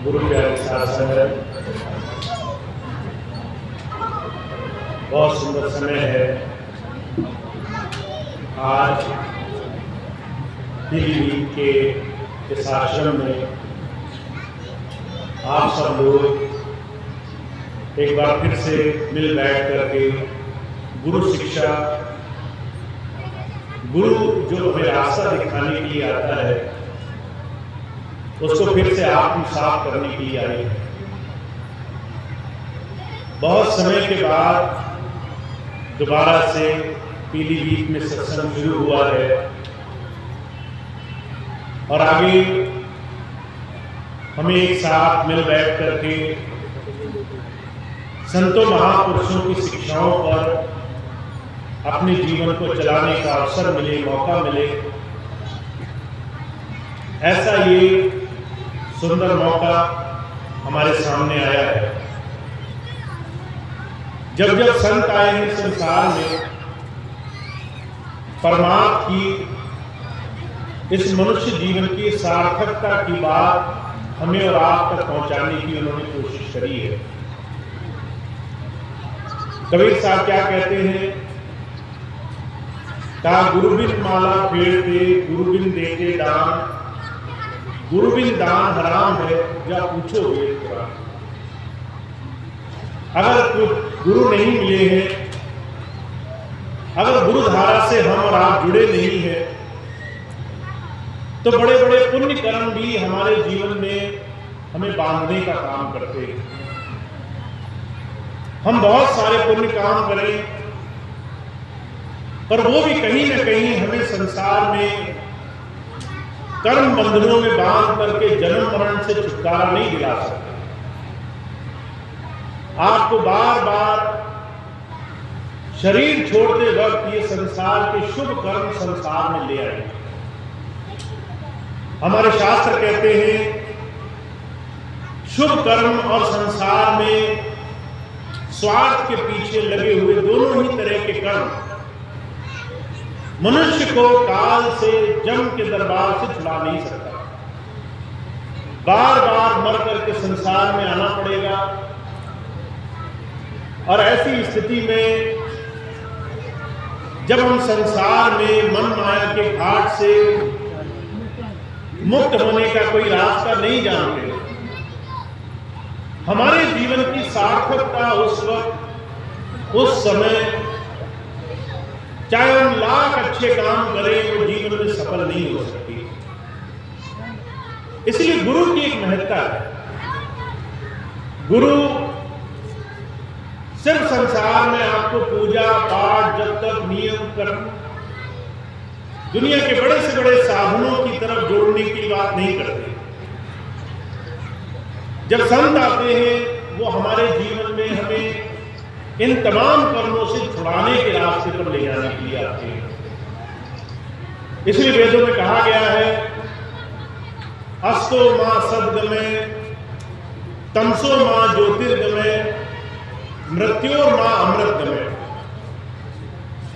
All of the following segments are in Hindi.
गुरु प्यारे साथ संगत, बहुत सुंदर समय है। आज पीलीभीत के इस आश्रम में आप सब लोग एक बार फिर से मिल बैठ करके गुरु शिक्षा, गुरु जो हमें रास्ता दिखाने के लिए आता है उसको फिर से आत्मसात करने के लिए आए। बहुत समय के बाद दोबारा से पीलीभीत में सत्संग शुरू हुआ है और आगे हमें एक साथ मिल बैठ करके संतों महापुरुषों की शिक्षाओं पर अपने जीवन को चलाने का अवसर मिले, मौका मिले। ऐसा ये सुंदर मौका हमारे सामने आया है। जब जब संत आए हैं संसार में, परमात्मा की इस मनुष्य जीवन की सार्थकता की बात हमें और आप तक पहुंचाने की उन्होंने कोशिश करी है। कबीर साहब क्या कहते हैं? ता गुरुबिन माला फेरते, गुरुबिन देते दान, गुरुबिन दान हराम है, या पूछो वेद पुराण। अगर गुरु नहीं मिले हैं, अगर गुरु धारा से हम और आप जुड़े नहीं हैं, तो बड़े बड़े पुण्य कर्म भी हमारे जीवन में हमें बांधने का काम करते हैं। हम बहुत सारे पुण्य काम करें, पर वो भी कहीं न कहीं हमें संसार में कर्म बंधनों में बांध करके जन्म मरण से छुटकारा नहीं दिला सकते। आपको बार बार शरीर छोड़ते वक्त ये संसार के शुभ कर्म संसार में ले आए। हमारे शास्त्र कहते हैं शुभ कर्म और संसार में स्वार्थ के पीछे लगे हुए दोनों ही तरह के कर्म मनुष्य को काल से, जम के दरबार से छुड़ा नहीं सकता। बार बार मर करके संसार में आना पड़ेगा और ऐसी स्थिति में जब हम संसार में मन माया के घाट से मुक्त होने का कोई रास्ता नहीं जानते, हमारे जीवन की सार्थकता उस वक्त, उस समय, चाहे हम लाख अच्छे काम करें, वो जीवन में सफल नहीं हो सकती। इसलिए गुरु की एक महत्ता है। गुरु सिर्फ संसार में आपको पूजा पाठ, जब तक नियम कर्म, दुनिया के बड़े से बड़े साधनों की तरफ जोड़ने की बात नहीं करते। जब संत आते हैं वो हमारे जीवन में हमें इन तमाम कर्मों से छुड़ाने के रास्ते पर ले जाने के लिए आते हैं। इसलिए वेदों में कहा गया है अस्तो मां सद्गमय, तमसो मां ज्योतिर्गमय, मृत्योर मां अमृतगमय।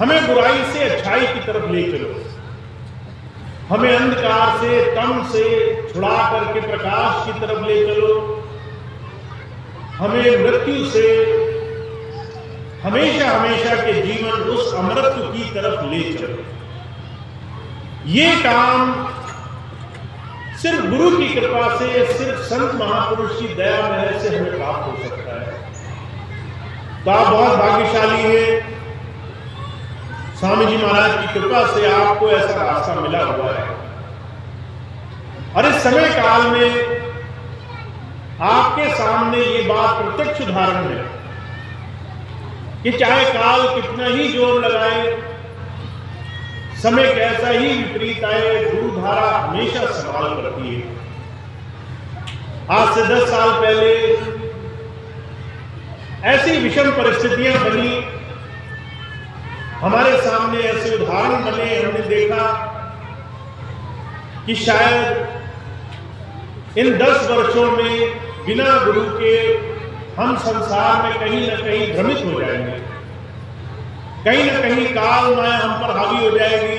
हमें बुराई से अच्छाई की तरफ ले चलो, हमें अंधकार से, तम से छुड़ा करके प्रकाश की तरफ ले चलो, हमें मृत्यु से हमेशा हमेशा के जीवन उस अमृत की तरफ ले चलो। ये काम सिर्फ गुरु की कृपा से, सिर्फ संत महापुरुष की दया महर से हमें प्राप्त हो सकता है। तो आप बहुत भाग्यशाली हैं। स्वामी जी महाराज की कृपा से आपको ऐसा रास्ता मिला हुआ है और इस समय काल में आपके सामने ये बात प्रत्यक्ष उदाहरण है कि चाहे काल कितना ही जोर लगाए, समय कैसा ही विपरीत आए, गुरुधारा हमेशा संभाल करती है। आज से 10 साल पहले ऐसी विषम परिस्थितियां बनी, हमारे सामने ऐसे उदाहरण बने, हमने देखा कि शायद इन 10 वर्षों में बिना गुरु के हम संसार में कहीं न कहीं भ्रमित हो जाएंगे, कहीं न कहीं काल माया हम पर हावी हो जाएगी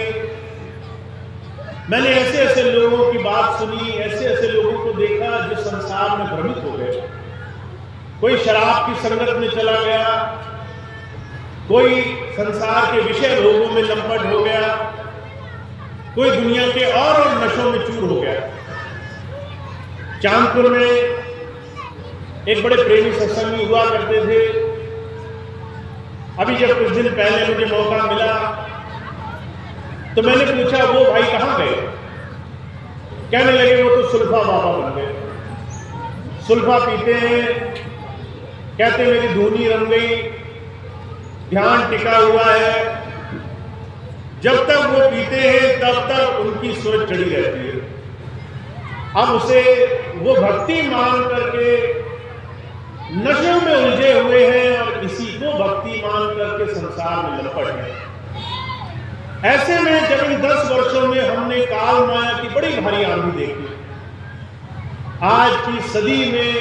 मैंने ऐसे ऐसे लोगों की बात सुनी, ऐसे ऐसे लोगों को देखा जो संसार में भ्रमित हो गए। कोई शराब की संगत में चला गया, कोई संसार के विषय भोगों में लंपट हो गया, कोई दुनिया के और नशों में चूर हो गया। चांदपुर में एक बड़े प्रेमी सत्संगी हुआ करते थे। अभी जब कुछ दिन पहले मुझे मौका मिला तो मैंने पूछा, वो भाई कहाँ गए? कहने लगे वो तो सुल्फा बाबा बन गए। सुल्फा पीते हैं, कहते मेरी धुनी रंग गई, ध्यान टिका हुआ है। जब तक वो पीते हैं तब तक उनकी सूरत चढ़ी रहती है। अब उसे वो भक्ति मान करके नशों में उलझे हुए हैं और इसी को भक्ति मान करके संसार में लपट है। ऐसे में जब इन 10 वर्षों में हमने काल माया की बड़ी भारी आंधी देखी, आज की सदी में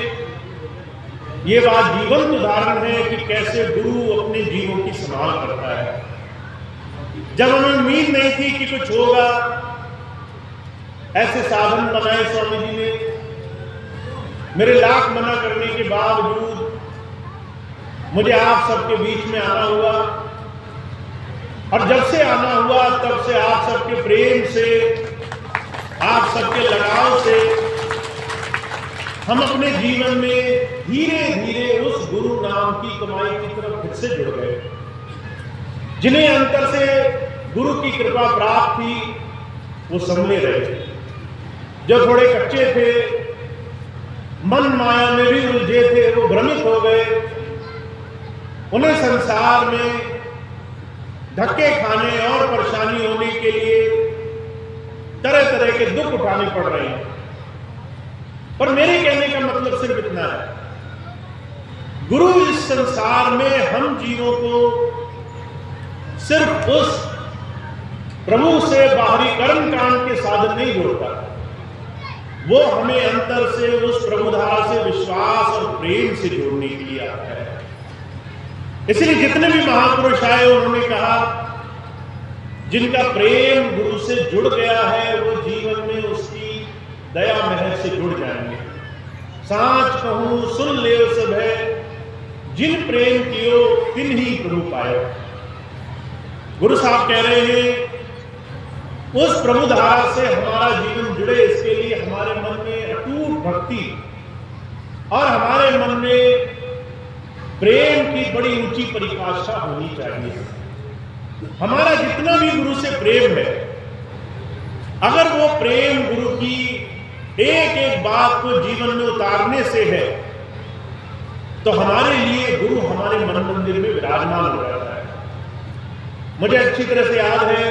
ये बात जीवंत उदाहरण है कि कैसे गुरु अपने जीवों की संभाल करता है। जब हमें उम्मीद नहीं थी कि कुछ होगा, ऐसे साधन बनाए स्वामी जी ने। मेरे लाख मना करने के बावजूद मुझे आप सबके बीच में आना हुआ, और जब से आना हुआ तब से आप सबके प्रेम से, आप सबके लगाव से हम अपने जीवन में धीरे धीरे उस गुरु नाम की कमाई की तरफ फिर से जुड़ गए। जिन्हें अंतर से गुरु की कृपा प्राप्त थी वो संभले रहे। जो थोड़े कच्चे थे, मन माया में भी उलझे थे, वो भ्रमित हो गए। उन्हें संसार में धक्के खाने और परेशानी होने के लिए तरह तरह के दुख उठाने पड़ रहे हैं। पर मेरे कहने का मतलब सिर्फ इतना है, गुरु इस संसार में हम जीवों को सिर्फ उस प्रभु से बाहरी कर्म कांड के साधन नहीं जोड़ता, वो हमें अंतर से उस प्रभुधारा से विश्वास और प्रेम से जोड़ने के लिए आता है। इसलिए जितने भी महापुरुष आए उन्होंने कहा, जिनका प्रेम गुरु से जुड़ गया है वो जीवन में उसकी दया महर से जुड़ जाएंगे। सांच कहूं सुन ले सब है, जिन प्रेम कियो तिन ही प्रभु पाए। गुरु साहब कह रहे हैं उस प्रभु धारा से हमारा जीवन जुड़े, इसके लिए हमारे मन में अटूट भक्ति और हमारे मन में प्रेम की बड़ी ऊंची परिभाषा होनी चाहिए। हमारा जितना भी गुरु से प्रेम है, अगर वो प्रेम गुरु की एक एक बात को जीवन में उतारने से है, तो हमारे लिए गुरु हमारे मन मंदिर में विराजमान हो जाता है। मुझे अच्छी तरह से याद है,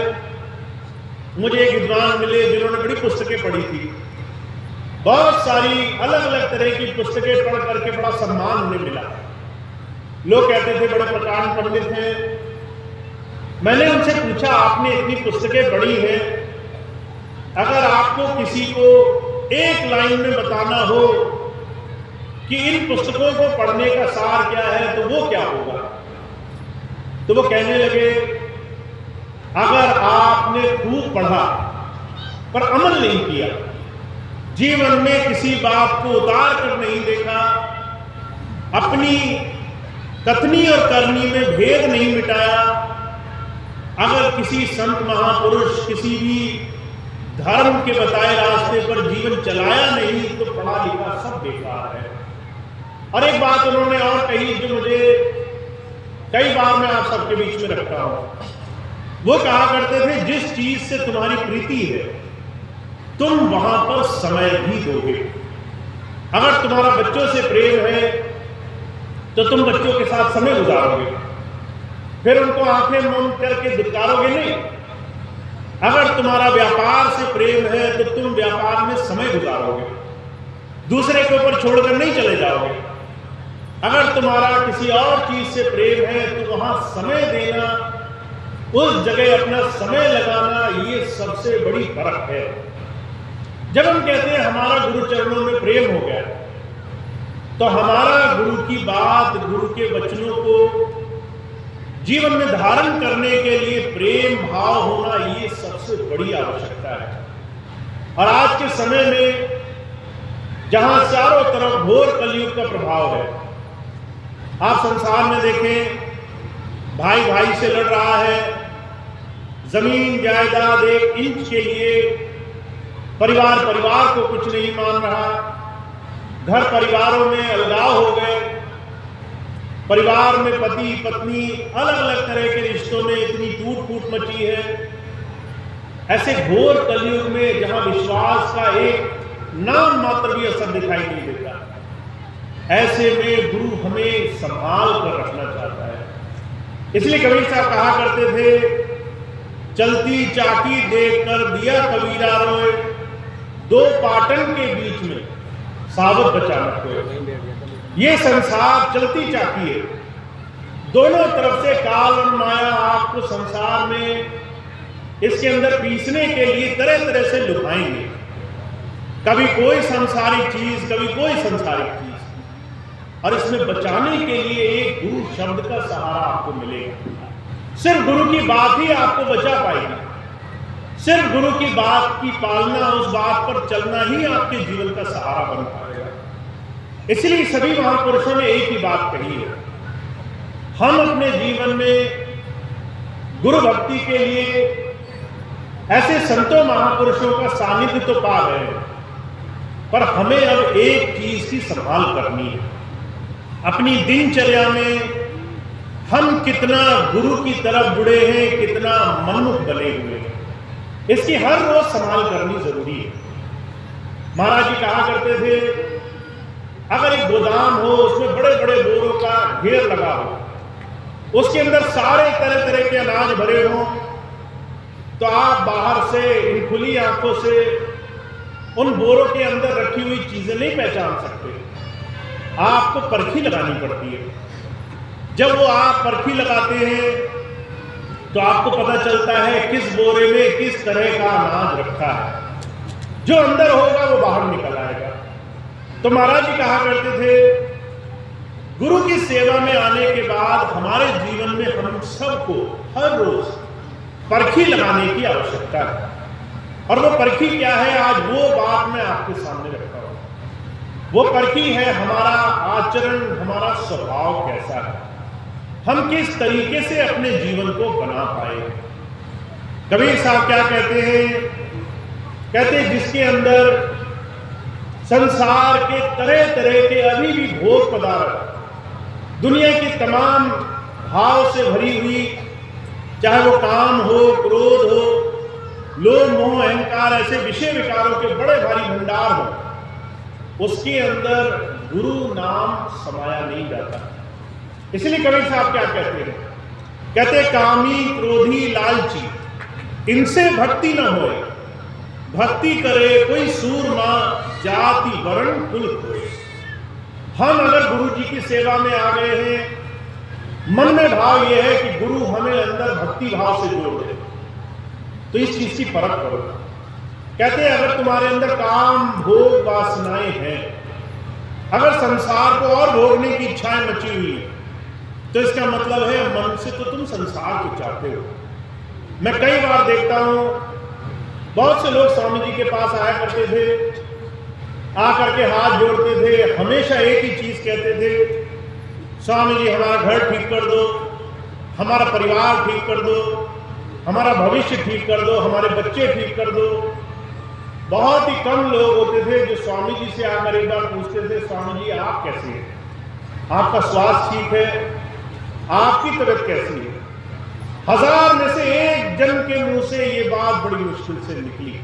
मुझे एक विद्वान मिले जिन्होंने बड़ी पुस्तकें पढ़ी थी, बहुत सारी अलग अलग तरह की पुस्तकें पढ़ करके बड़ा सम्मान उन्हें मिला। लोग कहते थे बड़े प्रकांड पंडित हैं। मैंने उनसे पूछा, आपने इतनी पुस्तकें पढ़ी हैं, अगर आपको किसी को एक लाइन में बताना हो कि इन पुस्तकों को पढ़ने का सार क्या है, तो वो क्या होगा? तो वो कहने लगे, अगर आपने खूब पढ़ा पर अमल नहीं किया, जीवन में किसी बात को उतार कर नहीं देखा, अपनी कथनी और करनी में भेद नहीं मिटाया, अगर किसी संत महापुरुष किसी भी धर्म के बताए रास्ते पर जीवन चलाया नहीं, तो पढ़ा लिखा सब बेकार है। और एक बात उन्होंने और कही जो मुझे कई बार मैं आप सबके बीच में रखता हूं। वो कहा करते थे, जिस चीज से तुम्हारी प्रीति है तुम वहां पर समय भी दोगे। अगर तुम्हारा बच्चों से प्रेम है तो तुम बच्चों के साथ समय गुजारोगे, फिर उनको आंखें बंद करके दुत्कारोगे नहीं। अगर तुम्हारा व्यापार से प्रेम है तो तुम व्यापार में समय गुजारोगे, दूसरे के ऊपर छोड़कर नहीं चले जाओगे। अगर तुम्हारा किसी और चीज से प्रेम है तो वहां समय देना, उस जगह अपना समय लगाना, ये सबसे बड़ी फर्क है। जब हम कहते हैं हमारा गुरु चरणों में प्रेम हो गया, तो हमारा गुरु की बात, गुरु के वचनों को जीवन में धारण करने के लिए प्रेम भाव होना, ये सबसे बड़ी आवश्यकता है। और आज के समय में जहां चारों तरफ घोर कलयुग का प्रभाव है, आप संसार में देखें, भाई भाई से लड़ रहा है, जमीन जायदाद एक इंच के लिए परिवार परिवार को कुछ नहीं मान रहा, घर परिवारों में अलगाव हो गए, परिवार में पति पत्नी अलग अलग तरह के रिश्तों में इतनी टूट फूट मची है। ऐसे घोर कलयुग में जहां विश्वास का एक नाम मात्र भी असर दिखाई नहीं देता, ऐसे में गुरु हमें संभाल कर रखना चाहता है। इसलिए कबीर साहब कहा करते थे, चलती चाकी देखकर दिया कबीरा रोए, दो पाटन के बीच में सावध बचाना कोई। ये संसार चलती चाकी है, दोनों तरफ से काल और माया आपको संसार में इसके अंदर पीसने के लिए तरह तरह से लुभाएंगे। कभी कोई सांसारिक चीज, कभी कोई संसारिक चीज, और इसमें बचाने के लिए एक गुरु शब्द का सहारा आपको मिलेगा। सिर्फ गुरु की बात ही आपको बचा पाएगी, सिर्फ गुरु की बात की पालना, उस बात पर चलना ही आपके जीवन का सहारा बन पाएगा। इसलिए सभी महापुरुषों ने एक ही बात कही है, हम अपने जीवन में गुरु भक्ति के लिए ऐसे संतों महापुरुषों का सानिध्य तो पा गए, पर हमें अब एक चीज की संभाल करनी है। अपनी दिनचर्या में हम कितना गुरु की तरफ जुड़े हैं, कितना मन्मुख बने हुए हैं, इसकी हर रोज संभाल करनी जरूरी है। महाराज जी कहा करते थे, अगर एक गोदाम हो, उसमें बड़े बड़े बोरों का ढेर लगा हो, उसके अंदर सारे तरह तरह के अनाज भरे हों, तो आप बाहर से इन खुली आंखों से उन बोरों के अंदर रखी हुई चीजें नहीं पहचान सकते, आपको परखी लगानी पड़ती है। जब वो आप परखी लगाते हैं तो आपको पता चलता है किस बोरे में किस तरह का अनाज रखा है, जो अंदर होगा वो बाहर निकल आएगा। तो महाराज जी कहा करते थे, गुरु की सेवा में आने के बाद हमारे जीवन में हम सबको हर रोज परखी लगाने की आवश्यकता है। और वो परखी क्या है, आज वो बात मैं आपके सामने रखता हूं। वो परखी है हमारा आचरण, हमारा स्वभाव कैसा है, हम किस तरीके से अपने जीवन को बना पाए। कबीर साहब क्या कहते हैं, कहते हैं जिसके अंदर संसार के तरह तरह के अभी भी भोग पदार्थ, दुनिया की तमाम भाव से भरी हुई, चाहे वो काम हो, क्रोध हो, लोभ मोह अहंकार, ऐसे विषय विकारों के बड़े भारी भंडार हो, उसके अंदर गुरु नाम समाया नहीं जाता। इसलिए कबीर साहब क्या कहते हैं, कहते कामी क्रोधी लालची इनसे भक्ति न होए, भक्ति करे कोई सूरमा जाति वर्ण कुल होए। हम अगर गुरु जी की सेवा में आ गए हैं, मन में भाव यह है कि गुरु हमें अंदर भक्ति भाव से जोड़ दे, तो इस चीज की परख करो। कहते हैं अगर तुम्हारे अंदर काम भोग वासनाएं हैं, अगर संसार को और भोगने की इच्छाएं मची हुई है, तो इसका मतलब है मन से तो तुम संसार को चाहते हो। मैं कई बार देखता हूं, बहुत से लोग स्वामी जी के पास आया करते थे, आकर के हाथ जोड़ते थे, हमेशा एक ही चीज कहते थे, स्वामी जी हमारा घर ठीक कर दो, हमारा परिवार ठीक कर दो, हमारा भविष्य ठीक कर दो, हमारे बच्चे ठीक कर दो। बहुत ही कम लोग होते थे जो स्वामी जी से आकर एक बार पूछते थे, स्वामी जी आप कैसे हैं, आपका स्वास्थ्य ठीक है, आपकी तबीयत कैसी है। 1000 में से एक जन के मुंह से ये बात बड़ी मुश्किल से निकली,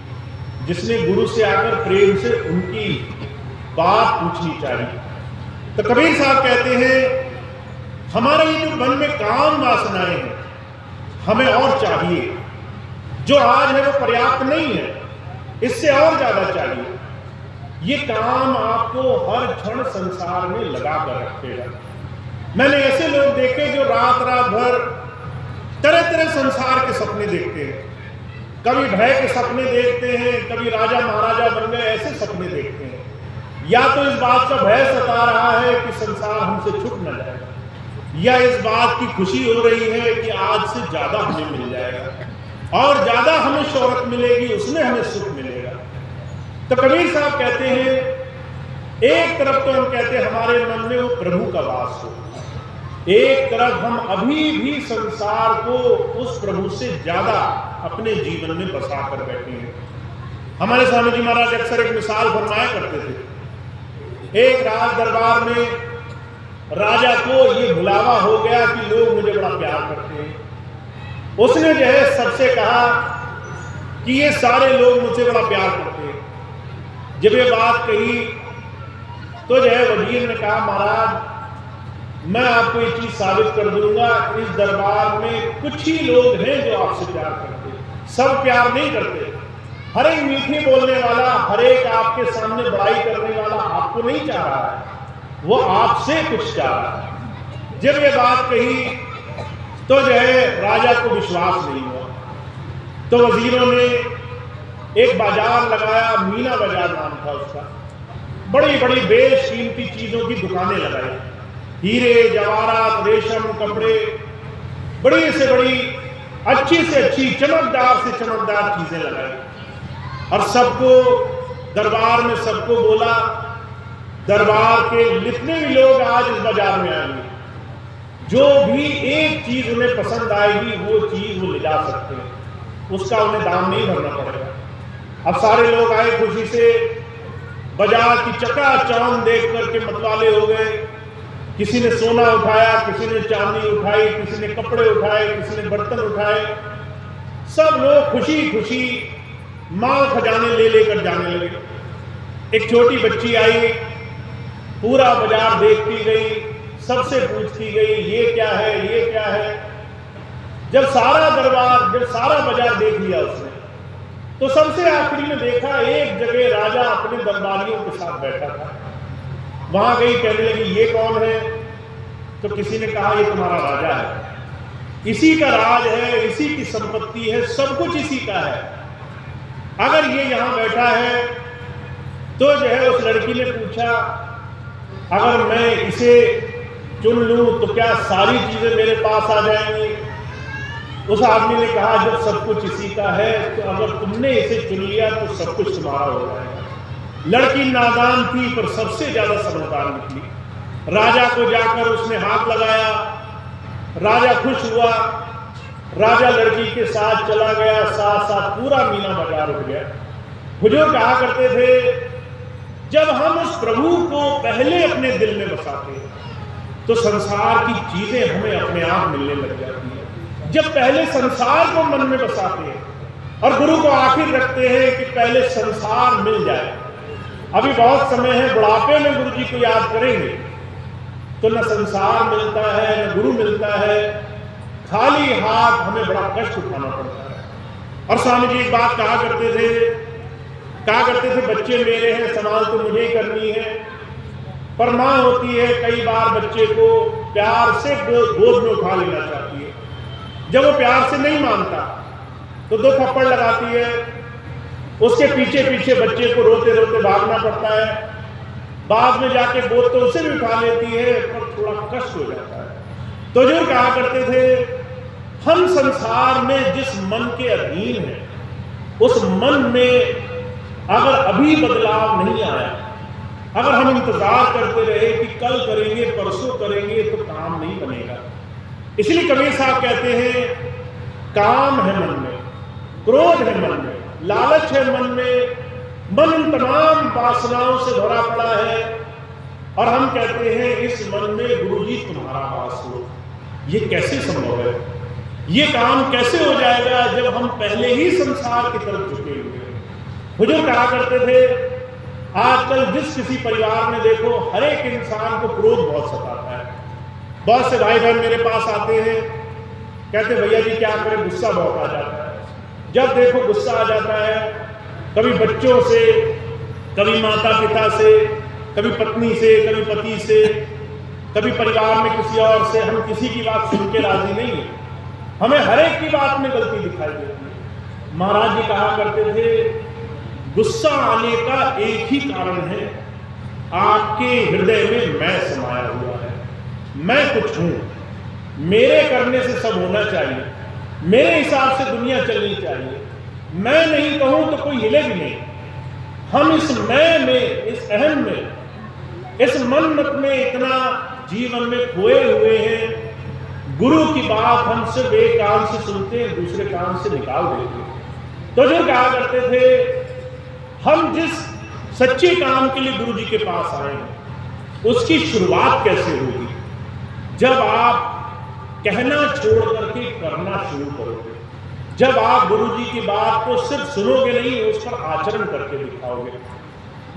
जिसने गुरु से आकर प्रेम से उनकी बात पूछनी चाहिए। तो कबीर साहब कहते हैं हमारे ये जो मन में काम वासनाएं हैं, हमें और चाहिए, जो आज है वो पर्याप्त नहीं है, इससे और ज्यादा चाहिए। ये काम आपको हर क्षण संसार में लगा कर रखेगा। मैंने ऐसे लोग देखे जो रात रात भर तरह तरह संसार के सपने देखते हैं, कभी भय के सपने देखते हैं, कभी राजा महाराजा बन गए ऐसे सपने देखते हैं। या तो इस बात का भय सता रहा है कि संसार हमसे छूट न जाएगा, या इस बात की खुशी हो रही है कि आज से ज्यादा हमें मिल जाएगा और ज्यादा हमें शोहरत मिलेगी, उसमें हमें सुख मिलेगा। तो कबीर साहब कहते हैं, एक तरफ तो हम कहते हैं हमारे मन में वो प्रभु का वास हो, एक तरफ हम अभी भी संसार को उस प्रभु से ज्यादा अपने जीवन में बसा कर बैठे हैं। हमारे स्वामी जी महाराज अक्सर एक मिसाल फरमाया करते थे। एक राज दरबार में राजा को ये भुलावा हो गया कि लोग मुझे बड़ा प्यार करते हैं। उसने जो है सबसे कहा कि ये सारे लोग मुझसे बड़ा प्यार करते हैं। जब ये बात कही तो जो है वजीर ने कहा, महाराज मैं आपको ये चीज साबित कर दूंगा, इस दरबार में कुछ ही लोग हैं जो आपसे प्यार करते हैं, सब प्यार नहीं करते। हर एक मीठी बोलने वाला, हर एक आपके सामने बड़ाई करने वाला आपको नहीं चाह रहा है, वो आपसे कुछ चाह रहा है। जब ये बात कही तो जो है राजा को विश्वास नहीं हुआ। तो वजीरों ने एक बाजार लगाया, मीना बाजार नाम था उसका। बड़ी बड़ी बेशकीमती चीजों की दुकानें लगाई, हीरे जवाहरात, रेशम, कपड़े, बड़ी से बड़ी, अच्छी से अच्छी, चमकदार से चमकदार चीजें लगाई। और सबको दरबार में सबको बोला, दरबार के जितने भी लोग आज इस बाजार में आएंगे, जो भी एक चीज उन्हें पसंद आएगी वो चीज वो ले जा सकते हैं, उसका उन्हें दाम नहीं भरना पड़ेगा। अब सारे लोग आए खुशी से, बाजार की चकाचौंध देख करके मतवाले हो गए। किसी ने सोना उठाया, किसी ने चांदी उठाई, किसी ने कपड़े उठाए, किसी ने बर्तन उठाए। सब लोग खुशी खुशी माल खजाने ले लेकर जाने लगे। एक छोटी बच्ची आई, पूरा बाजार देखती गई, सबसे पूछती गई ये क्या है, ये क्या है। जब सारा बाजार देख लिया उसने, तो सबसे आखिरी में देखा एक जगह राजा अपने दरबारियों के साथ बैठा था। वहां गई, कहने लगी ये कौन है? तो किसी ने कहा ये तुम्हारा राजा है, इसी का राज है, इसी की संपत्ति है, सब कुछ इसी का है। अगर ये यहां बैठा है तो जो है उस लड़की ने पूछा, अगर मैं इसे चुन लूं तो क्या सारी चीजें मेरे पास आ जाएंगी? उस आदमी ने कहा जब सब कुछ इसी का है तो अगर तुमने इसे चुन लिया तो सब कुछ तुम्हारा हो जाएगा। लड़की नादान थी पर सबसे ज्यादा समझदार निकली। राजा को जाकर उसने हाथ लगाया, राजा खुश हुआ, राजा लड़की के साथ चला गया, साथ साथ पूरा मीना बाजार उठ गया। हुजूर कहा करते थे, जब हम उस प्रभु को पहले अपने दिल में बसाते हैं तो संसार की चीजें हमें अपने आप मिलने लग जाती है। जब पहले संसार को मन में बसाते हैं और गुरु को आखिर रखते हैं कि पहले संसार मिल जाए। अभी बहुत समय है, बुढ़ापे में गुरु जी को याद करेंगे तो न संसार मिलता है न गुरु मिलता है, खाली हाथ हमें बड़ा कष्ट उठाना पड़ता है। और स्वामी जी एक बात कहा करते थे, बच्चे मेरे हैं, संभाल तो मुझे ही करनी है। पर माँ होती है, कई बार बच्चे को प्यार से गोद में उठा लेना चाहती है। जब वो प्यार से नहीं मानता तो 2 थप्पड़ लगाती है, उसके पीछे पीछे बच्चे को रोते रोते भागना पड़ता है। बाद में जाके गोद तो उसे भी उठा लेती है पर थोड़ा कष्ट हो जाता है। तो जो कहा करते थे, हम संसार में जिस मन के अधीन है, उस मन में अगर अभी बदलाव नहीं आया, अगर हम इंतजार करते रहे कि कल करेंगे, परसों करेंगे, तो काम नहीं बनेगा। इसलिए कबीर साहब कहते हैं, काम है मन में, क्रोध है मन में, लालच है मन में, मन इन तमाम वासनाओं से भरा पड़ा है। और हम कहते हैं इस मन में गुरुजी तुम्हारा वास हो। ये कैसे संभव है? ये काम कैसे हो जाएगा जब हम पहले ही संसार की तरफ झुके हुए हैं? हुजूर कहा करते थे, आजकल जिस किसी परिवार में देखो, हर एक इंसान को क्रोध बहुत सताता है। बहुत से भाई बहन मेरे पास आते हैं, कहते भैया जी क्या करें, गुस्सा बहुत आ जाता है। जब देखो गुस्सा आ जाता है, कभी बच्चों से, कभी माता पिता से, कभी पत्नी से, कभी पति से, कभी परिवार में किसी और से। हम किसी की बात सुन के राजी नहीं है, हमें हर एक की बात में गलती दिखाई देती है। महाराज जी कहा करते थे, गुस्सा आने का एक ही कारण है, आपके हृदय में मैं समाया हुआ है। मैं कुछ हूं, मेरे करने से सब होना चाहिए, मेरे हिसाब से दुनिया चलनी चाहिए। मैं नहीं कहूं तो कोई हिले भी नहीं। हम इस मैं में, इस अहम में, इस मन मत में इतना जीवन में खोए हुए हैं, गुरु की बात हम सिर्फ एक कान से सुनते हैं, दूसरे कान से निकाल देते हैं। तो जो कहा करते थे, हम जिस सच्चे काम के लिए गुरु जी के पास आए हैं, उसकी शुरुआत कैसे होगी? जब आप कहना छोड़ करके करना शुरू करोगे, जब आप गुरु जी की बात को सिर्फ सुनोगे नहीं, उस पर आचरण करके दिखाओगे।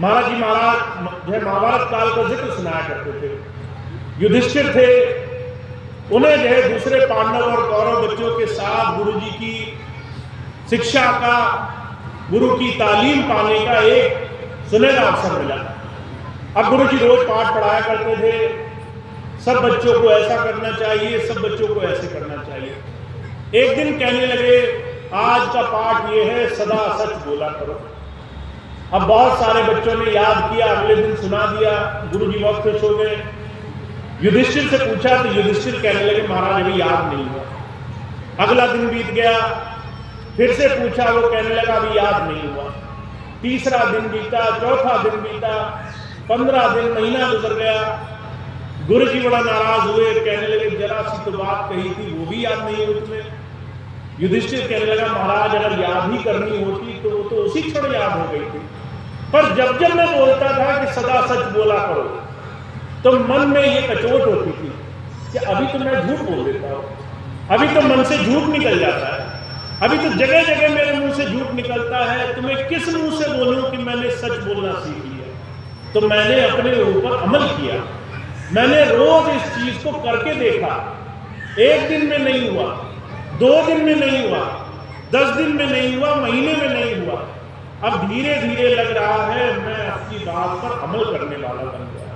महाराज जी महाराज महाभारत काल का जिक्र सुनाया करते थे। युधिष्ठिर थे, उन्हें जो है दूसरे पांडव और कौरव बच्चों के साथ गुरु जी की शिक्षा का, गुरु की तालीम पाने का एक सुनहरा अवसर मिला। अब गुरु जी रोज पाठ पढ़ाया करते थे, सब बच्चों को ऐसा करना चाहिए, सब बच्चों को ऐसे करना चाहिए। एक दिन कहने लगे, आज का पाठ ये है, सदा सच बोला करो। अब बहुत सारे बच्चों ने याद किया, अगले दिन सुना दिया, गुरु जी बहुत खुश हो गए। युधिष्ठिर से पूछा तो युधिष्ठिर कहने लगे, महाराज अभी याद नहीं हुआ। अगला दिन बीत गया, फिर से पूछा, वो कहने लगा अभी याद नहीं हुआ। तीसरा दिन बीता, चौथा दिन बीता, 15 दिन, महीना गुजर गया। गुरु जी बड़ा नाराज हुए, कहने लगे जरा सी तो बात कही थी, वो भी याद नहीं हुई तुम्हें। युधिष्ठिर कहने लगा, महाराज अगर याद ही करनी होती तो वो तो उसी क्षण याद हो गई थी, पर जब जब मैं बोलता था कि सदा सच बोला करो, तो मन में ये कचोट होती थी कि अभी तो मैं झूठ बोल देता हूँ, अभी तो मन से झूठ निकल जाता है, अभी तो जगह जगह मेरे मुंह से झूठ निकलता है, तो मैं किस मुंह से बोलूं कि मैंने सच बोलना सीख लिया। तो मैंने अपने ऊपर अमल किया, मैंने रोज इस चीज को करके देखा। एक दिन में नहीं हुआ, 2 दिन में नहीं हुआ, 10 दिन में नहीं हुआ, महीने में नहीं हुआ, अब धीरे धीरे लग रहा है मैं आपकी बात पर अमल करने वाला बन गया।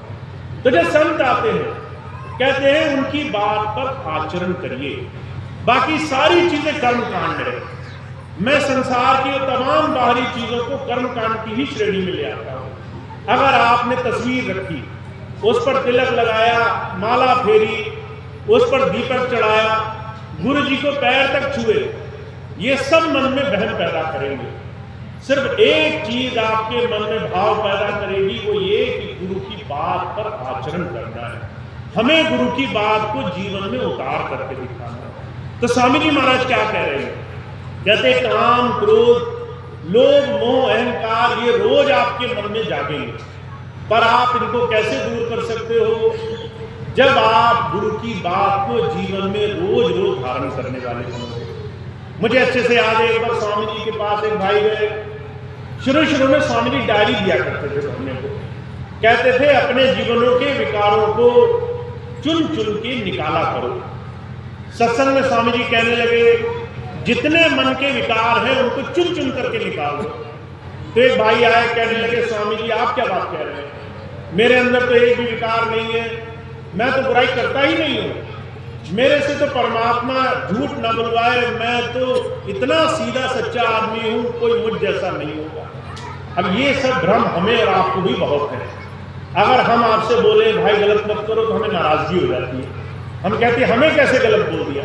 तो जब संत आते हैं, कहते हैं उनकी बात पर आचरण करिए, बाकी सारी चीजें कर्म कांड है। मैं संसार की तमाम बाहरी चीजों को कर्म कांड की ही श्रेणी में ले आता हूं। अगर आपने तस्वीर रखी, उस पर तिलक लगाया, माला फेरी, उस पर दीपक चढ़ाया, गुरु जी को पैर तक छुए, ये सब मन में बहम पैदा करेंगे। सिर्फ एक चीज आपके मन में भाव पैदा करेगी, वो ये कि गुरु की बात पर आचरण करना है, हमें गुरु की बात को जीवन में उतार करके दिखाना है। तो स्वामी जी महाराज क्या कह रहे हैं? कहते काम, क्रोध, लोभ, मोह, अहंकार ये रोज आपके मन में जागेंगे, पर आप इनको कैसे दूर कर सकते हो? जब आप गुरु की बात को जीवन में रोज रोज धारण करने वाले होंगे। मुझे अच्छे से याद है, एक बार स्वामी जी के पास एक भाई गए। शुरू में स्वामी जी डायरी दिया करते थे पढ़ने को, कहते थे अपने जीवनों के विकारों को चुन चुन के निकाला करो। सत्संग में स्वामी जी कहने लगे, जितने मन के विकार हैं उनको चुन चुन करके निकालो। तो एक भाई आए, कहने लगे स्वामी जी आप क्या बात कह रहे हैं, मेरे अंदर तो एक भी विकार नहीं है, मैं तो बुराई करता ही नहीं हूं, मेरे से तो परमात्मा झूठ न बुलवाए, मैं तो इतना सीधा सच्चा आदमी हूं, कोई मुझ जैसा नहीं होगा। अब ये सब भ्रम हमें और आपको भी बहुत है। अगर हम आपसे बोले भाई गलत मत करो, तो हमें नाराजगी हो जाती है। हम कहते हैं हमें कैसे गलत बोल दिया,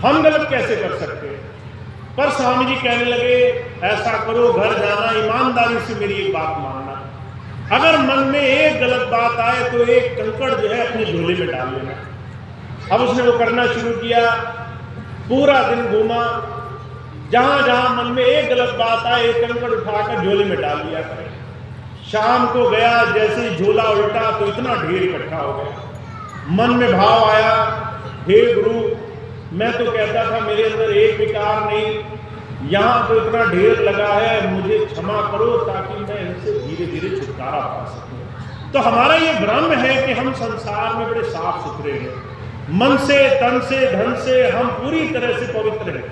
हम गलत कैसे कर सकते हैं। पर स्वामी जी कहने लगे ऐसा करो, घर जाना, ईमानदारी से मेरी एक बात मानना, अगर मन में एक गलत बात आए तो एक कंकड़ जो है अपने झोले में डाल लेना। अब उसने वो करना शुरू किया, पूरा दिन घूमा, जहां जहां मन में एक गलत बात आए एक कंकड़ उठाकर झोले में डाल लिया करें। शाम को गया, जैसे ही झोला उल्टा तो इतना ढेर इकट्ठा हो गया। मन में भाव आया, हे गुरु मैं तो कहता था मेरे अंदर एक विकार नहीं, यहाँ तो इतना ढेर लगा है, मुझे क्षमा करो ताकि मैं इनसे धीरे धीरे छुटकारा पा सकूं। तो हमारा ये भ्रम है कि हम संसार में बड़े साफ सुथरे हैं, मन से, तन से, धन से हम पूरी तरह से पवित्र हैं,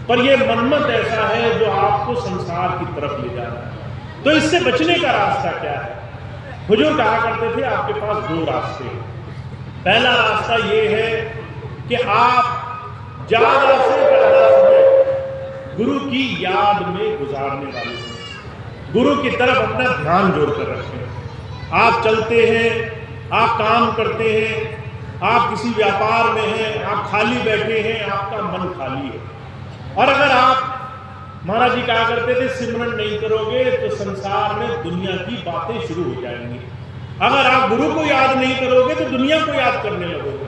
पर ये मनमत ऐसा है जो आपको संसार की तरफ ले जा रहा है। तो इससे बचने का रास्ता क्या है? हुजूर कहा करते थे आपके पास 2 रास्ते हैं। पहला रास्ता ये है कि आप ज्यादा से ज्यादा समय गुरु की याद में गुजारने वाले हैं, गुरु की तरफ अपना ध्यान जोड़कर रखें। आप चलते हैं, आप काम करते हैं, आप किसी व्यापार में हैं, आप खाली बैठे हैं, आपका मन खाली है, और अगर आप महाराज जी कहा करते थे सिमरन नहीं करोगे तो संसार में दुनिया की बातें शुरू हो जाएंगी। अगर आप गुरु को याद नहीं करोगे तो दुनिया को याद करने लगोगे।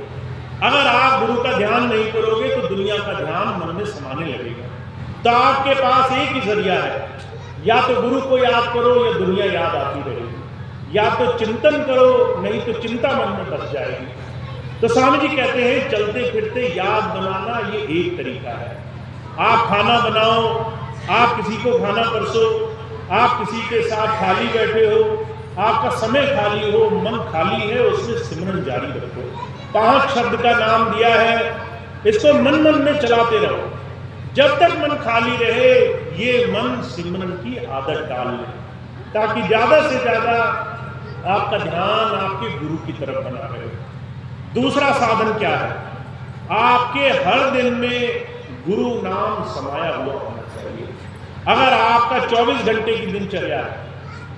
अगर आप गुरु का ध्यान नहीं करोगे तो दुनिया का ध्यान मन में समाने लगेगा। तो आपके पास एक ही जरिया है, या तो गुरु को याद करो या दुनिया याद आती रहेगी, या तो चिंतन करो नहीं तो चिंता मन में बस जाएगी। तो स्वामी जी कहते हैं चलते फिरते याद बनाना ये एक तरीका है। आप खाना बनाओ, आप किसी को खाना परसो, आप किसी के साथ खाली बैठे हो, आपका समय खाली हो, मन खाली है, उसमें सिमरन जारी रखो। 5 शब्द का नाम दिया है, इसको मन मन में चलाते रहो। जब तक मन खाली रहे ये मन सिमरन की आदत डाल ले, ताकि ज्यादा से ज्यादा आपका ध्यान आपके गुरु की तरफ बना रहे। दूसरा साधन क्या है? आपके हर दिन में गुरु नाम समाया हुआ होना चाहिए। अगर आपका 24 घंटे की दिनचर्या है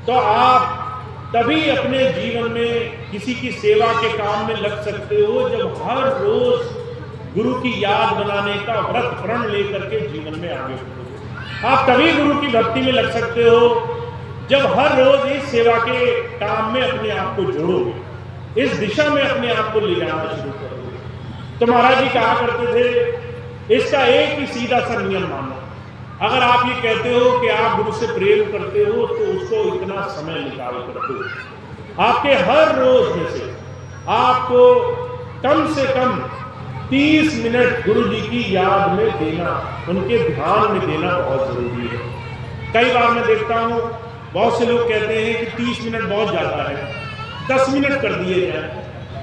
तो आप तभी अपने जीवन में किसी की सेवा के काम में लग सकते हो जब हर रोज गुरु की याद बनाने का व्रत प्रण लेकर के जीवन में आगे बढ़ोगे। आप तभी गुरु की भक्ति में लग सकते हो जब हर रोज इस सेवा के काम में अपने आप को जोड़ोगे, इस दिशा में अपने आप को ले जाना शुरू करोगे। तो महाराज जी कहा करते थे इसका एक ही सीधा सा नियम मानो। अगर आप ये कहते हो कि आप गुरु से प्रेम करते हो तो उसको इतना समय निकाल कर दो। आपके हर रोज में से आपको कम से कम 30 मिनट गुरु जी की याद में देना, उनके ध्यान में देना बहुत जरूरी है। कई बार मैं देखता हूँ बहुत से लोग कहते हैं कि 30 मिनट बहुत ज्यादा है, 10 मिनट कर दिए जाए,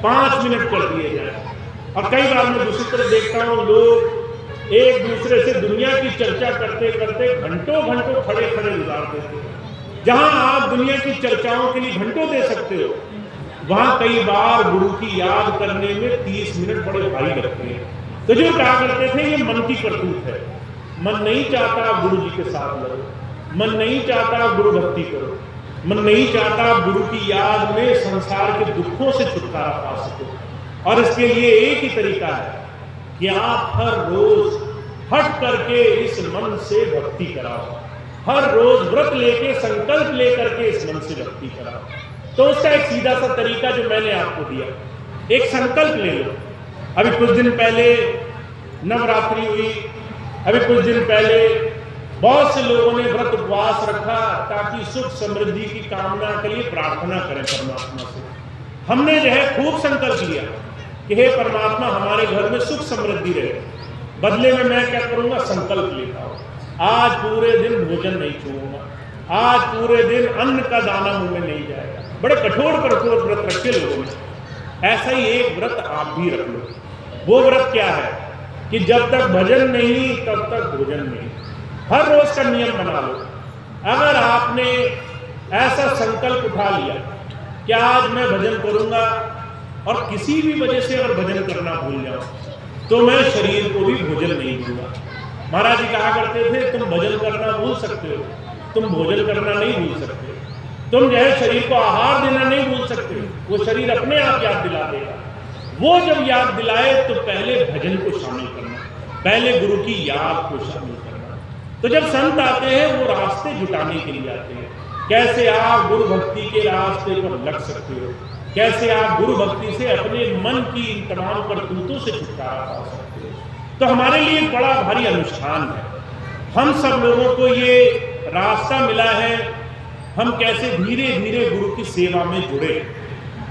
5 मिनट कर दिए जाए। और कई बार मैं दूसरी तरफ देखता हूँ लोग एक दूसरे से दुनिया की चर्चा करते करते घंटों घंटों खड़े खड़े गुजार देते हैं। जहां आप दुनिया की चर्चाओं के लिए घंटों दे सकते हो, वहां कई बार गुरु की याद करने में 30 मिनट बड़े भारी लगते हैं। तो जो कहा करते थे ये मन की करतूत है। मन नहीं चाहता आप गुरु जी के साथ लड़ो, मन नहीं चाहता आप गुरु भक्ति करो, मन नहीं चाहता आप गुरु की याद में संसार के दुखों से छुटकारा पा सको। और इसके लिए एक ही तरीका है कि आप हर रोज हट करके इस मन से भक्ति कराओ। हर रोज व्रत लेके संकल्प लेकर के इस मन से भक्ति कराओ। तो उसका एक सीधा सा तरीका जो मैंने आपको दिया, एक संकल्प ले लो। अभी कुछ दिन पहले नवरात्रि हुई, अभी कुछ दिन पहले बहुत से लोगों ने व्रत उपवास रखा ताकि सुख समृद्धि की कामना के लिए प्रार्थना करें परमात्मा से। हमने जो है खूब संकल्प लिया कि हे परमात्मा हमारे घर में सुख समृद्धि रहे। बदले में मैं क्या करूंगा? संकल्प लेता हूं आज पूरे दिन भोजन नहीं छूऊंगा, आज पूरे दिन अन्न का दाना मुंह में नहीं जाएगा। बड़े कठोर कठोर व्रत रखे लोगों ने। ऐसा ही एक व्रत आप भी रख लो। वो व्रत क्या है कि जब तक भजन नहीं तब तक भोजन नहीं। हर रोज का नियम बना लो। अगर आपने ऐसा संकल्प उठा लिया कि आज मैं भजन करूंगा और किसी भी वजह से अगर भजन करना भूल जाओ तो मैं शरीर को भी भोजन नहीं दूंगा। महाराज जी कहा करते थे तुम भजन करना भूल सकते हो, तुम भोजन करना नहीं भूल सकते। तुम जो है शरीर को आहार देना नहीं भूल सकते, वो शरीर अपने आप याद दिला देगा। वो जब याद दिलाए तो पहले भजन को शामिल करना, पहले गुरु की याद को शामिल करना। तो जब संत आते हैं वो रास्ते जुटाने के लिए आते हैं, कैसे आप गुरु भक्ति के रास्ते पर लग सकते हो, कैसे आप गुरु भक्ति से अपने मन की इन तमाम करतूतों से छुटकारा पा सकते हो। तो हमारे लिए बड़ा भारी अनुष्ठान है। हम सब लोगों को ये रास्ता मिला है, हम कैसे धीरे धीरे गुरु की सेवा में जुड़े,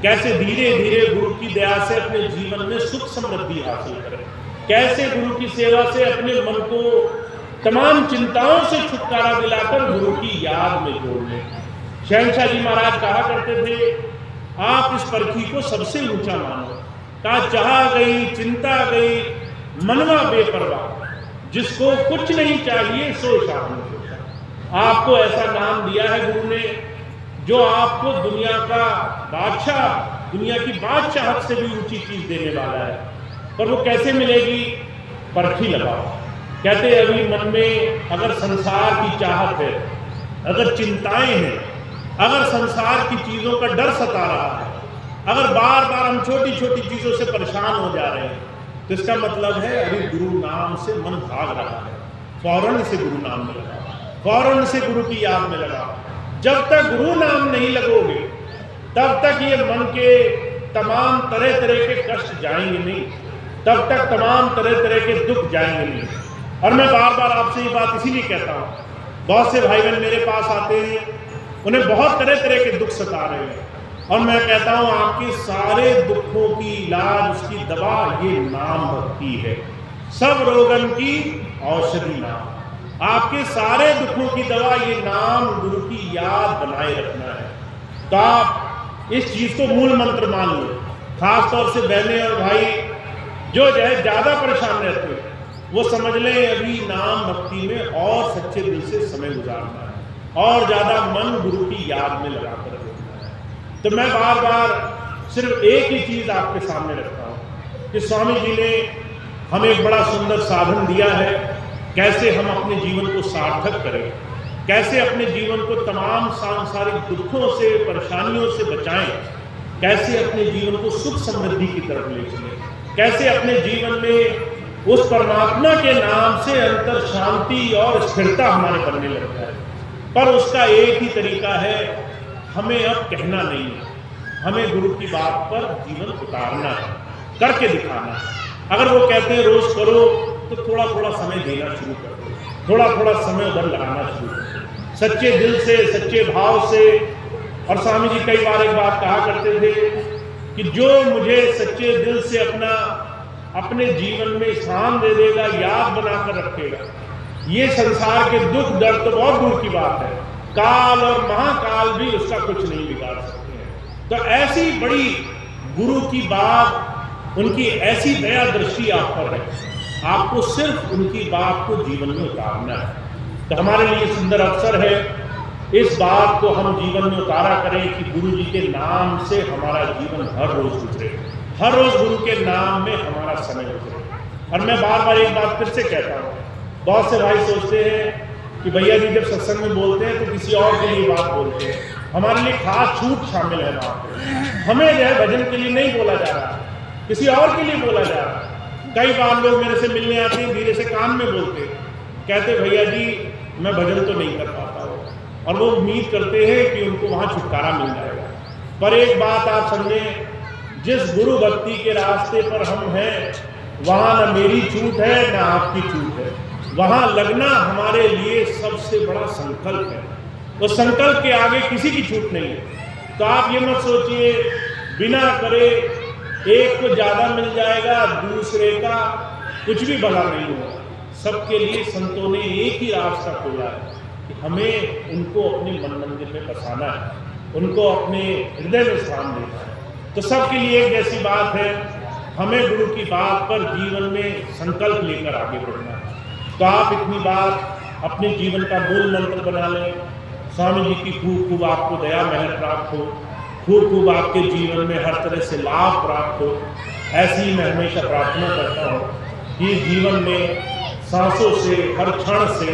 कैसे धीरे धीरे गुरु की दया से अपने जीवन में सुख समृद्धि हासिल करें, कैसे गुरु की सेवा से अपने मन को तमाम चिंताओं से छुटकारा दिलाकर गुरु की याद में जोड़ लें। शहंशाह जी महाराज कहा करते थे आप इस परखी को सबसे ऊंचा मानो। कहा चाह गई चिंता गई मनवा बेपरवाह, जिसको कुछ नहीं चाहिए सो शाम। आपको ऐसा नाम दिया है गुरु ने जो आपको दुनिया का बादशाह, दुनिया की बादशाहत से भी ऊंची चीज देने वाला है। पर वो कैसे मिलेगी? परखी लगाओ। कहते अभी मन में अगर संसार की चाहत है, अगर चिंताएं हैं, अगर संसार की चीजों का डर सता रहा है, अगर बार बार हम छोटी छोटी चीजों से परेशान हो जा रहे हैं, तो इसका मतलब है अभी गुरु नाम से मन भाग रहा है, फौरन से गुरु नाम में लगाओ, फौरन से गुरु की याद में लगाओ। जब तक गुरु नाम नहीं लगोगे तब तक ये मन के तमाम तरह तरह के कष्ट जाएंगे नहीं, तब तक तमाम तरह तरह के दुख जाएंगे नहीं। और मैं बार बार आपसे ये बात इसीलिए कहता हूँ, बहुत से भाई बहन मेरे पास आते हैं, उन्हें बहुत तरह तरह के दुख सता रहे हैं, और मैं कहता हूँ आपके सारे दुखों की इलाज, उसकी दवा ये नाम भक्ति है। सब रोगन की औषधि नाम, आपके सारे दुखों की दवा ये नाम, गुरु की याद बनाए रखना है। तो आप इस चीज को मूल मंत्र मान लो। खास तौर से बहनें और भाई जो है ज्यादा परेशान रहते हैं, वो समझ लें अभी नाम भक्ति में और सच्चे दिल से समय गुजारना है, और ज्यादा मन गुरु की याद में लगाकर रखना है। तो मैं बार बार सिर्फ एक ही चीज आपके सामने रखता हूँ कि स्वामी जी ने हमें एक बड़ा सुंदर साधन दिया है, कैसे हम अपने जीवन को सार्थक करें, कैसे अपने जीवन को तमाम सांसारिक दुखों से, परेशानियों से बचाएं, कैसे अपने जीवन को सुख समृद्धि की तरफ ले चलें, कैसे अपने जीवन में उस परमात्मा के नाम से अंतर शांति और स्थिरता हमारे बनने लगता है। पर उसका एक ही तरीका है, हमें अब कहना नहीं है, हमें गुरु की बात पर जीवन उतारना है, करके दिखाना है। अगर वो कहते हैं रोज करो, तो थोड़ा थोड़ा समय देना शुरू कर दो, थोड़ा थोड़ा समय उधर लगाना शुरू कर दो, सच्चे दिल से, सच्चे भाव से। और स्वामी जी कई बार एक बात कहा करते थे कि जो मुझे सच्चे दिल से अपने जीवन में स्थान दे देगा, याद बनाकर रखेगा, ये संसार के दुख दर्द तो बहुत दूर की बात है, काल और महाकाल भी उसका कुछ नहीं बिगाड़ सकते हैं। तो ऐसी बड़ी गुरु की बात, उनकी ऐसी दया दृष्टि आप पर है, आपको सिर्फ उनकी बात को जीवन में उतारना है। तो हमारे लिए सुंदर अवसर है, इस बात को हम जीवन में उतारा करें कि गुरु जी के नाम से हमारा जीवन हर रोज गुजरे, हर रोज गुरु के नाम में हमारा समय गुजरे। और मैं बार बार एक बात फिर से कहता हूँ, बहुत से भाई सोचते हैं कि भैया जी जब सत्संग में बोलते हैं तो किसी और के लिए बात बोलते हैं, हमारे लिए खास छूट शामिल है वहाँ पे। हमें जो है भजन के लिए नहीं बोला जा रहा, किसी और के लिए बोला जा रहा। कई बार लोग मेरे से मिलने आते हैं, धीरे से कान में बोलते, कहते भैया जी मैं भजन तो नहीं कर पाता हूँ, और वो उम्मीद करते हैं कि उनको वहाँ छुटकारा मिल जाएगा। पर एक बात आप समझें, जिस गुरु भक्ति के रास्ते पर हम हैं, वहाँ न मेरी छूट है न आपकी छूट है, वहाँ लगना हमारे लिए सबसे बड़ा संकल्प है। तो संकल्प के आगे किसी की छूट नहीं है। तो आप ये मत सोचिए बिना करे एक को ज्यादा मिल जाएगा, दूसरे का कुछ भी भला नहीं होगा। सबके लिए संतों ने एक ही रास्ता खोला है कि हमें उनको अपने मन मंदिर में बसाना है, उनको अपने हृदय में स्थान देना है। तो सबके लिए एक जैसी बात है, हमें गुरु की बात पर जीवन में संकल्प लेकर आगे बढ़ना है। तो आप इतनी बात अपने जीवन का मूल मंत्र बना लें। स्वामी जी की खूब खूब आपको दया महर प्राप्त हो, खूब खूब आपके जीवन में हर तरह से लाभ प्राप्त हो। ऐसी मैं हमेशा प्रार्थना करता हूँ कि जीवन में सांसों से, हर क्षण से,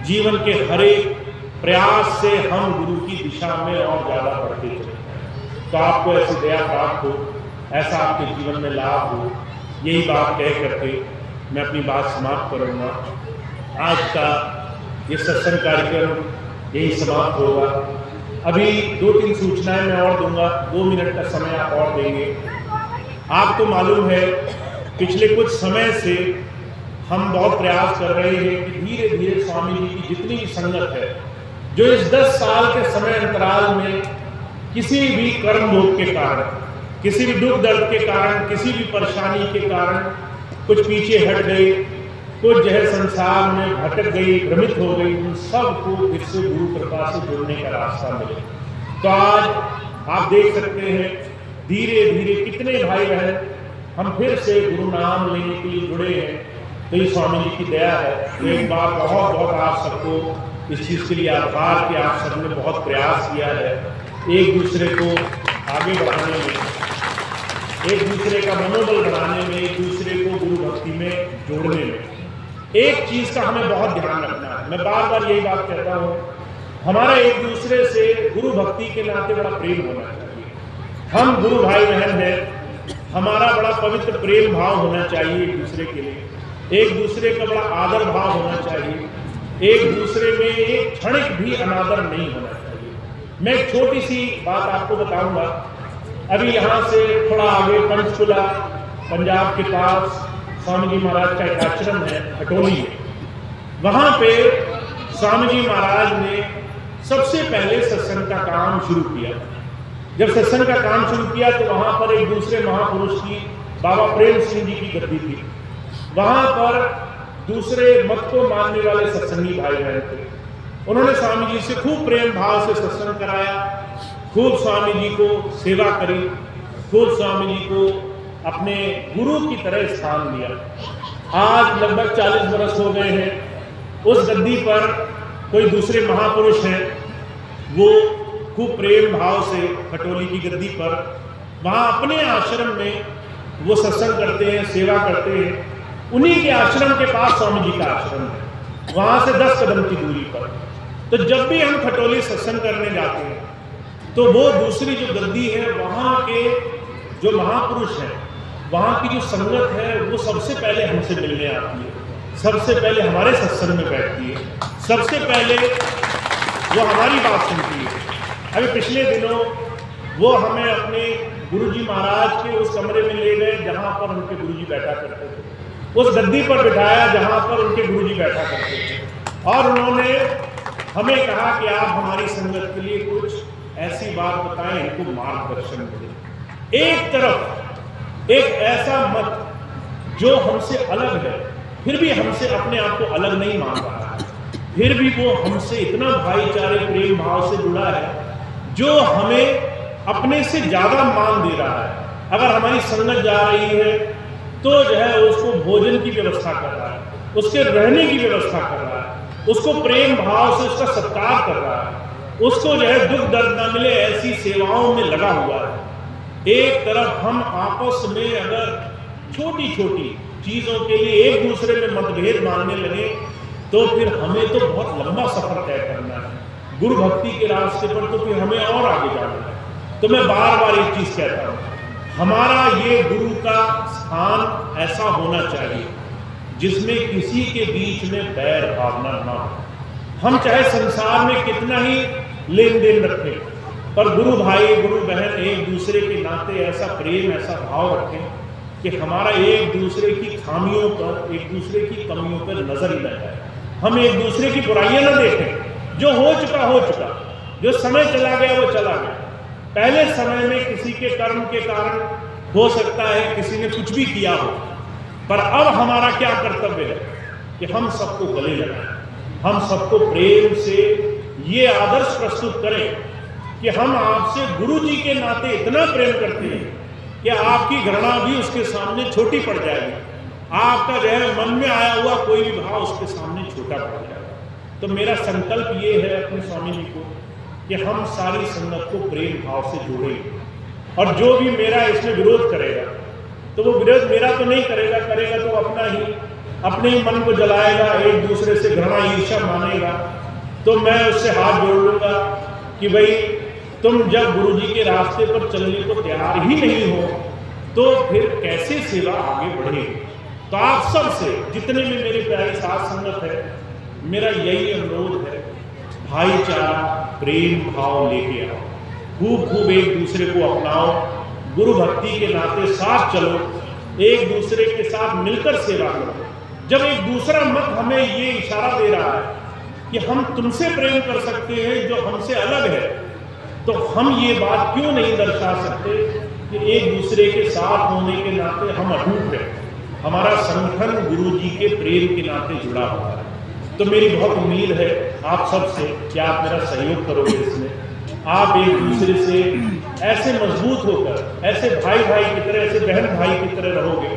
जीवन के हर एक प्रयास से हम गुरु की दिशा में और ज़्यादा बढ़ते चलें। तो आपको ऐसी दया प्राप्त हो, ऐसा आपके जीवन में लाभ हो। यही बात कह करके मैं अपनी बात समाप्त करूँगा। आज का ये सत्संग कार्यक्रम यही समाप्त होगा। अभी 2-3 सूचनाएं मैं और दूंगा, 2 मिनट का समय आप और देंगे। आपको मालूम है पिछले कुछ समय से हम बहुत प्रयास कर रहे हैं कि धीरे धीरे स्वामी जी की जितनी भी संगत है, जो इस 10 साल के समय अंतराल में किसी भी कर्म भोग के कारण, किसी भी दुख दर्द के कारण, किसी भी परेशानी के कारण कुछ पीछे हट गए, कुछ जो है संसार में भटक गई, भ्रमित हो गई, उन सबको फिर से गुरु कृपा से जुड़ने का रास्ता मिले। तो आज आप देख सकते हैं धीरे धीरे कितने भाई बहन हम फिर से गुरु नाम लेने के लिए जुड़े हैं। तो ये स्वामी जी की दया है। तो एक बार बहुत बहुत आप सबको इस चीज़ के लिए आभार कि आप सबने बहुत प्रयास किया है एक दूसरे को आगे बढ़ाने में, एक दूसरे का मनोबल बढ़ाने में, एक दूसरे को गुरु भक्ति में जोड़ने में। एक चीज़ का हमें बहुत ध्यान रखना है, मैं बार बार यही बात कहता हूँ, हमारा एक दूसरे से गुरु भक्ति के नाते बड़ा प्रेम होना चाहिए। हम गुरु भाई बहन हैं, हमारा बड़ा पवित्र प्रेम भाव होना चाहिए एक दूसरे के लिए। एक दूसरे का बड़ा आदर भाव होना चाहिए, एक दूसरे में एक क्षणिक भी अनादर नहीं होना चाहिए। मैं एक छोटी सी बात आपको बताऊंगा। अभी यहाँ से थोड़ा आगे पंचकुला पंजाब के पास स्वामी जी महाराज का एक आश्रम है खटोली में। वहाँ पे स्वामी जी महाराज ने सबसे पहले सत्संग का काम शुरू किया। जब सत्संग का काम शुरू किया तो वहाँ पर एक दूसरे महापुरुष की बाबा प्रेम सिंह जी की गद्दी थी। वहाँ पर दूसरे मत को मानने वाले सत्संगी भाई बहन थे। उन्होंने स्वामी जी से खूब प्रेम भाव से सत्संग कराया, खूब स्वामी जी को सेवा करी, खूब स्वामी जी को अपने गुरु की तरह स्थान दिया। आज लगभग 40 वर्ष हो गए हैं। उस गद्दी पर कोई दूसरे महापुरुष हैं, वो खूब प्रेम भाव से खटोली की गद्दी पर वहाँ अपने आश्रम में वो सत्संग करते हैं, सेवा करते हैं। उन्हीं के आश्रम के पास स्वामी जी का आश्रम है, वहाँ से 10 कदम की दूरी पर। तो जब भी हम खटोली सत्संग करने जाते हैं तो वो दूसरी जो गद्दी है, वहाँ के जो महापुरुष हैं, वहाँ की जो संगत है, वो सबसे पहले हमसे मिलने आती है, सबसे पहले हमारे सत्संग में बैठती है, सबसे पहले वो हमारी बात सुनती है। अभी पिछले दिनों वो हमें अपने गुरुजी महाराज के उस कमरे में ले गए जहाँ पर उनके गुरुजी बैठा करते थे, उस गद्दी पर बिठाया जहाँ पर उनके गुरुजी बैठा करते थे, और उन्होंने हमें कहा कि आप हमारी संगत के लिए कुछ ऐसी बात बताएं, इनको मार्गदर्शन करें। एक तरफ एक ऐसा मत जो हमसे अलग है, फिर भी हमसे अपने आप को अलग नहीं मान रहा है, फिर भी वो हमसे इतना भाईचारे प्रेम भाव से जुड़ा है जो हमें अपने से ज्यादा मान दे रहा है। अगर हमारी संगत जा रही है तो जो है उसको भोजन की व्यवस्था कर रहा है, उसके रहने की व्यवस्था कर रहा है, उसको प्रेम भाव से उसका सत्कार कर रहा है, उसको जो है दुख दर्द न मिले ऐसी सेवाओं में लगा हुआ है। एक तरफ हम आपस में अगर छोटी छोटी चीजों के लिए एक दूसरे में मतभेद मानने लगे तो फिर हमें तो बहुत लंबा सफर तय करना है गुरु भक्ति के रास्ते पर, तो फिर हमें और आगे जाना है। तो मैं बार बार एक चीज कहता हूँ, हमारा ये गुरु का स्थान ऐसा होना चाहिए जिसमें किसी के बीच में बैर भावना ना हो। हम चाहे संसार में कितना ही लेन देन रखें, पर गुरु भाई गुरु बहन एक दूसरे के नाते ऐसा प्रेम ऐसा भाव रखें कि हमारा एक दूसरे की खामियों पर, एक दूसरे की कमियों पर नजर ही न जाए। हम एक दूसरे की बुराइयां न देखें। जो हो चुका, जो समय चला गया वो चला गया। पहले समय में किसी के कर्म के कारण हो सकता है किसी ने कुछ भी किया हो, पर अब हमारा क्या कर्तव्य है कि हम सबको गले लगाएं, हम सबको प्रेम से ये आदर्श प्रस्तुत करें कि हम आपसे गुरु जी के नाते इतना प्रेम करते हैं कि आपकी घृणा भी उसके सामने छोटी पड़ जाएगी, आपका जो है मन में आया हुआ कोई भी भाव उसके सामने छोटा पड़ जाएगा। तो मेरा संकल्प ये है अपने स्वामी जी को कि हम सारी संगत को प्रेम भाव से जोड़ेंगे, और जो भी मेरा इसमें विरोध करेगा तो वो विरोध मेरा तो नहीं करेगा, करेगा तो अपने ही मन को जलाएगा, एक दूसरे से घृणा ईर्ष्या मानेगा। तो मैं उससे हाथ जोड़ लूंगा कि भाई तुम जब गुरु जी के रास्ते पर चलने को तैयार ही नहीं हो तो फिर कैसे सेवा आगे बढ़ेगी। तो आप सबसे जितने भी मेरी प्यारी साथ संगत है, मेरा यही अनुरोध है, भाईचारा प्रेम भाव लेके आओ, खूब एक दूसरे को अपनाओ, गुरु भक्ति के नाते साथ चलो, एक दूसरे के साथ मिलकर सेवा करो। जब एक दूसरा मत हमें ये इशारा दे रहा है कि हम तुमसे प्रेम कर सकते हैं जो हमसे अलग है, तो हम ये बात क्यों नहीं दर्शा सकते कि एक दूसरे के साथ होने के नाते हम अटूट हैं, हमारा संगठन गुरु जी के प्रेम के नाते जुड़ा हुआ है। तो मेरी बहुत उम्मीद है आप सबसे कि आप मेरा सहयोग करोगे इसमें, आप एक दूसरे से ऐसे मजबूत होकर, ऐसे भाई की तरह, ऐसे बहन भाई की तरह रहोगे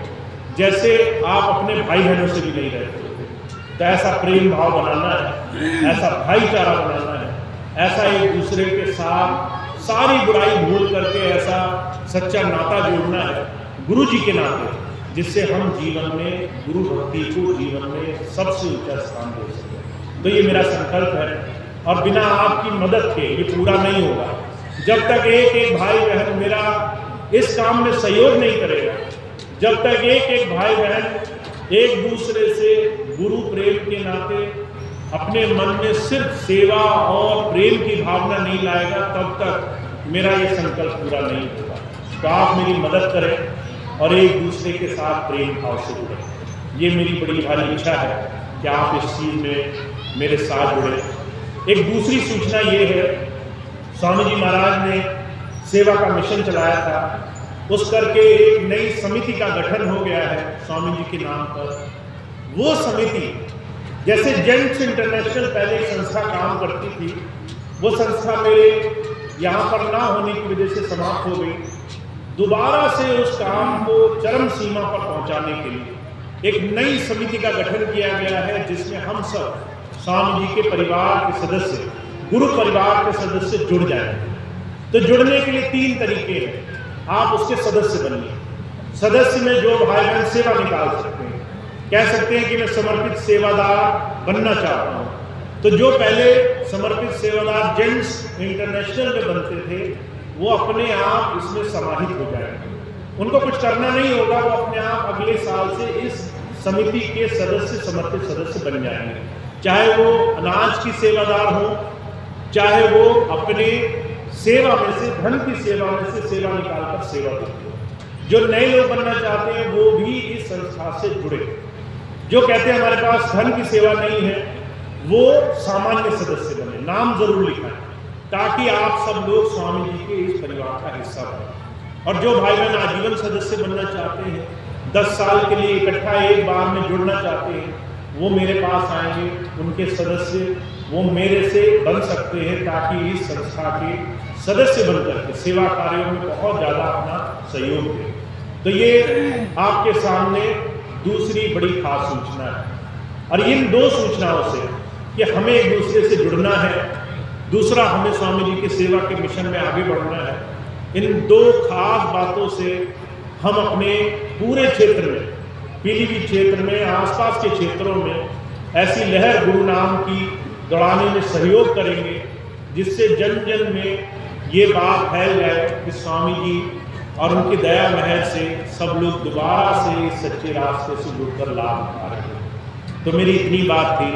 जैसे आप अपने भाई बहनों से भी नहीं रहते। तो ऐसा प्रेम भाव बनाना है, ऐसा भाईचारा बनाना है, ऐसा एक दूसरे के साथ सारी बुराई भूल करके ऐसा सच्चा नाता जोड़ना है गुरु जी के नाते, जिससे हम जीवन में गुरु भक्ति को जीवन में सबसे ऊंचा स्थान दे सकें। तो ये मेरा संकल्प है, और बिना आपकी मदद के ये पूरा नहीं होगा। जब तक एक भाई बहन मेरा इस काम में सहयोग नहीं करेगा, जब तक एक भाई बहन एक दूसरे से गुरु प्रेम के नाते अपने मन में सिर्फ सेवा और प्रेम की भावना नहीं लाएगा, तब तक मेरा ये संकल्प पूरा नहीं होगा। तो आप मेरी मदद करें और एक दूसरे के साथ प्रेम भाव से जुड़ें। ये मेरी बड़ी भारी इच्छा है कि आप इस चीज़ में मेरे साथ जुड़ें। एक दूसरी सूचना ये है, स्वामी जी महाराज ने सेवा का मिशन चलाया था, उस करके एक नई समिति का गठन हो गया है स्वामी जी के नाम पर। वो समिति, जैसे जेंट्स इंटरनेशनल पहले एक संस्था काम करती थी, वो संस्था मेरे यहाँ पर ना होने की वजह से समाप्त हो गई। दोबारा से उस काम को चरम सीमा पर पहुँचाने के लिए एक नई समिति का गठन किया गया है, जिसमें हम सब स्वामी जी के परिवार के सदस्य, गुरु परिवार के सदस्य जुड़ जाएंगे। तो जुड़ने के लिए 3 तरीके हैं। आप उसके सदस्य बनिए। सदस्य में जो भाई बहन सेवा निकाल सकते हैं, कह सकते हैं कि मैं समर्पित सेवादार बनना चाहता हूँ। तो जो पहले समर्पित सेवादार जेंट्स इंटरनेशनल में बनते थे, वो अपने आप इसमें समाहित हो जाएंगे। उनको कुछ करना नहीं होगा, वो अपने आप अगले साल से इस समिति के सदस्य, समर्पित सदस्य बन जाएंगे। चाहे वो अनाज की सेवादार हो, चाहे वो अपने सेवा में से, धन की सेवा में से सेवा निकालकर सेवा देते हैं। जो नए लोग बनना चाहते हैं वो भी इस संस्था से जुड़े। जो कहते हैं हमारे पास धन की सेवा नहीं है, वो सामान्य सदस्य बने, नाम जरूर लिखाएं, ताकि आप सब लोग स्वामी जी के इस परिवार का हिस्सा बने। और जो भाई बहन आजीवन सदस्य बनना चाहते हैं, 10 साल के लिए इकट्ठा एक बार में जुड़ना चाहते हैं, वो मेरे पास आएंगे। उनके सदस्य वो मेरे से बन सकते हैं, ताकि इस संस्था के सदस्य बनकर के सेवा कार्यों में बहुत ज़्यादा अपना सहयोग दें। तो ये आपके सामने दूसरी बड़ी खास सूचना है। और इन 2 सूचनाओं से कि हमें एक दूसरे से जुड़ना है, दूसरा हमें स्वामी जी की सेवा के मिशन में आगे बढ़ना है, इन 2 खास बातों से हम अपने पूरे क्षेत्र में, पीलीभीत क्षेत्र में, आसपास के क्षेत्रों में ऐसी लहर गुरु नाम की दौड़ाने में सहयोग करेंगे, जिससे जन जन में ये बात फैल जाए कि स्वामी जी और उनकी दया महर से सब लोग दोबारा से इस सच्चे रास्ते से जुड़कर लाभ उठा रहे हैं। तो मेरी इतनी बात थी।